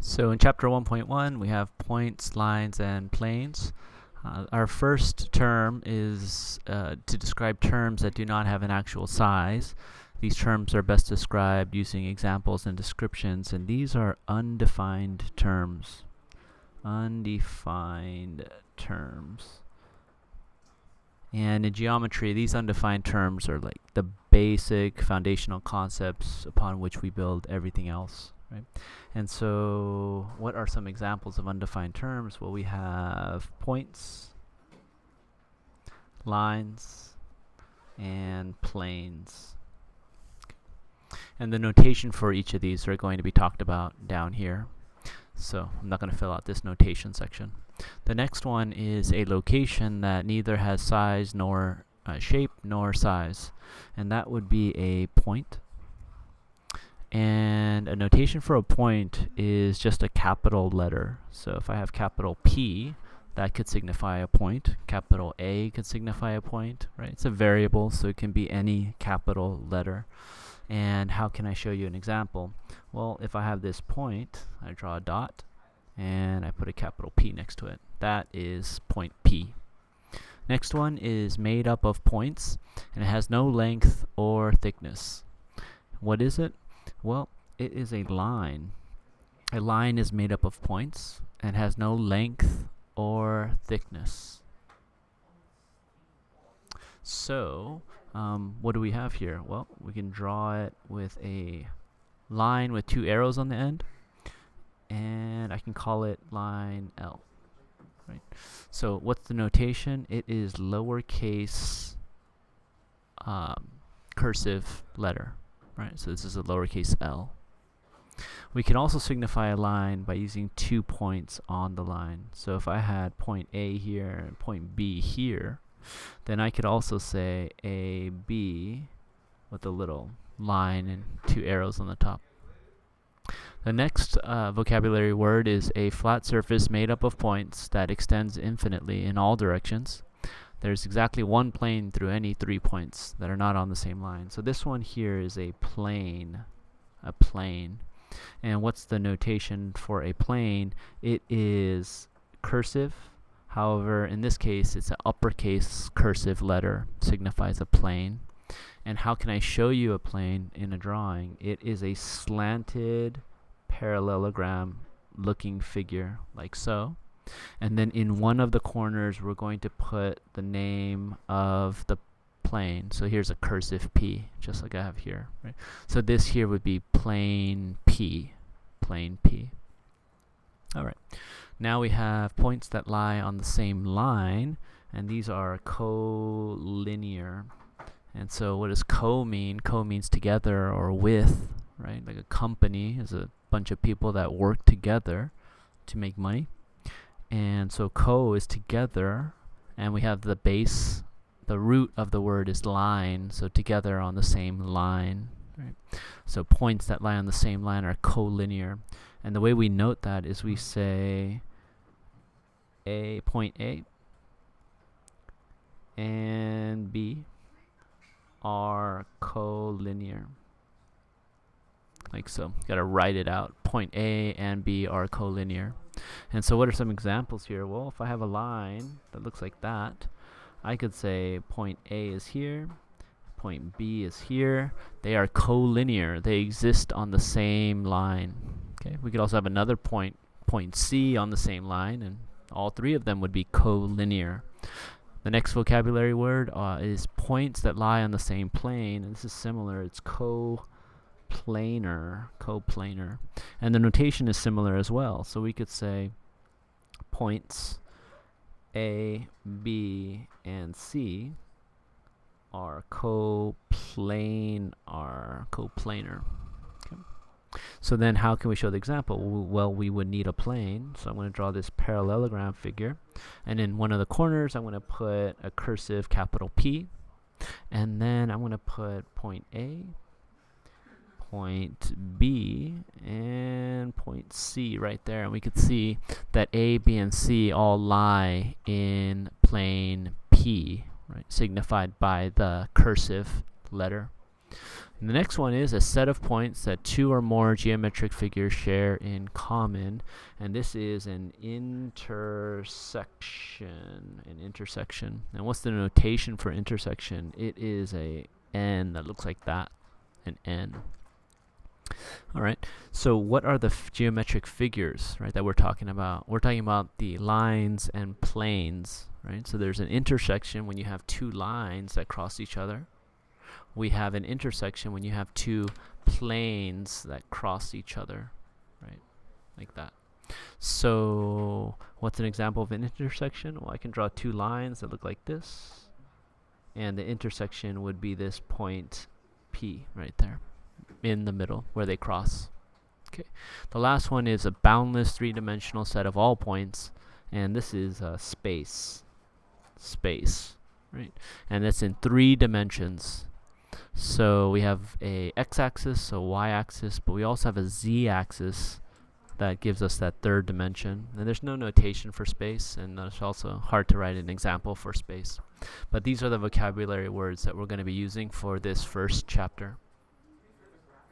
So in chapter 1.1 we have points, lines, and planes. Our first term is to describe terms that do not have an actual size. These terms are best described using examples and descriptions, and these are undefined terms. Undefined terms. And in geometry, these undefined terms are like the basic foundational concepts upon which we build everything else, right? And so what are some examples of undefined terms? Well, we have points, lines, and planes. And the notation for each of these are going to be talked about down here. So I'm not going to fill out this notation section. The next one is a location that neither has size nor shape nor size, and that would be a point. And a notation for a point is just a capital letter. So if I have capital P, that could signify a point. Capital A could signify a point, right? It's a variable, so it can be any capital letter. And how can I show you an example? Well, if I have this point, I draw a dot, and I put a capital P next to it. That is point P. Next one is made up of points, and it has no length or thickness. What is it? Well, it is a line. A line is made up of points and has no length or thickness. So, what do we have here? Well, we can draw it with a line with two arrows on the end, and I can call it line L. Right. So what's the notation? It is lowercase cursive letter. Right. So this is a lowercase L. We can also signify a line by using 2 points on the line. So if I had point A here and point B here, then I could also say AB with a little line and 2 arrows on the top. The next vocabulary word is a flat surface made up of points that extends infinitely in all directions. There's exactly one plane through any 3 points that are not on the same line. So this one here is a plane. A plane. And what's the notation for a plane? It is cursive. However, in this case, it's an uppercase cursive letter, signifies a plane. And how can I show you a plane in a drawing? It is a slanted parallelogram looking figure, like so. And then in one of the corners, we're going to put the name of the plane. So here's a cursive P, just like I have here. Right? So this here would be plane P. Plane P. All right. Now we have points that lie on the same line, and these are collinear. And so what does co mean? Co means together or with, right? Like a company is a bunch of people that work together to make money. And so co is together, and we have the base, the root of the word is line, so together on the same line. Right? So points that lie on the same line are collinear. And the way we note that is we say point A and B are collinear. Like so. Got to write it out. Point A and B are collinear. And so what are some examples here? Well, if I have a line that looks like that, I could say point A is here, point B is here. They are collinear. They exist on the same line. Okay. We could also have another point C on the same line, and all 3 of them would be collinear. The next vocabulary word is points that lie on the same plane, and this is similar. It's coplanar. And the notation is similar as well. So we could say points A, B, and C are coplanar. Okay. So then how can we show the example? Well, we would need a plane. So I'm going to draw this parallelogram figure. And in one of the corners, I'm going to put a cursive capital P. And then I'm going to put point A, point B, and point C right there. And we could see that A, B, and C all lie in plane P, right, signified by the cursive letter. And the next one is a set of points that two or more geometric figures share in common, and this is an intersection. And what's the notation for intersection? It is a N that looks like that, an N. All right, so what are the geometric figures, right, that we're talking about? We're talking about the lines and planes, right? So there's an intersection when you have two lines that cross each other. We have an intersection when you have two planes that cross each other, right, like that. So what's an example of an intersection? Well, I can draw two lines that look like this, and the intersection would be this point P right there in the middle where they cross. Okay, the last one is a boundless three-dimensional set of all points, and this is space, right? And it's in 3 dimensions. So we have a x-axis, a y-axis, but we also have a z-axis that gives us that 3rd dimension. And there's no notation for space, and it's also hard to write an example for space. But these are the vocabulary words that we're going to be using for this first chapter.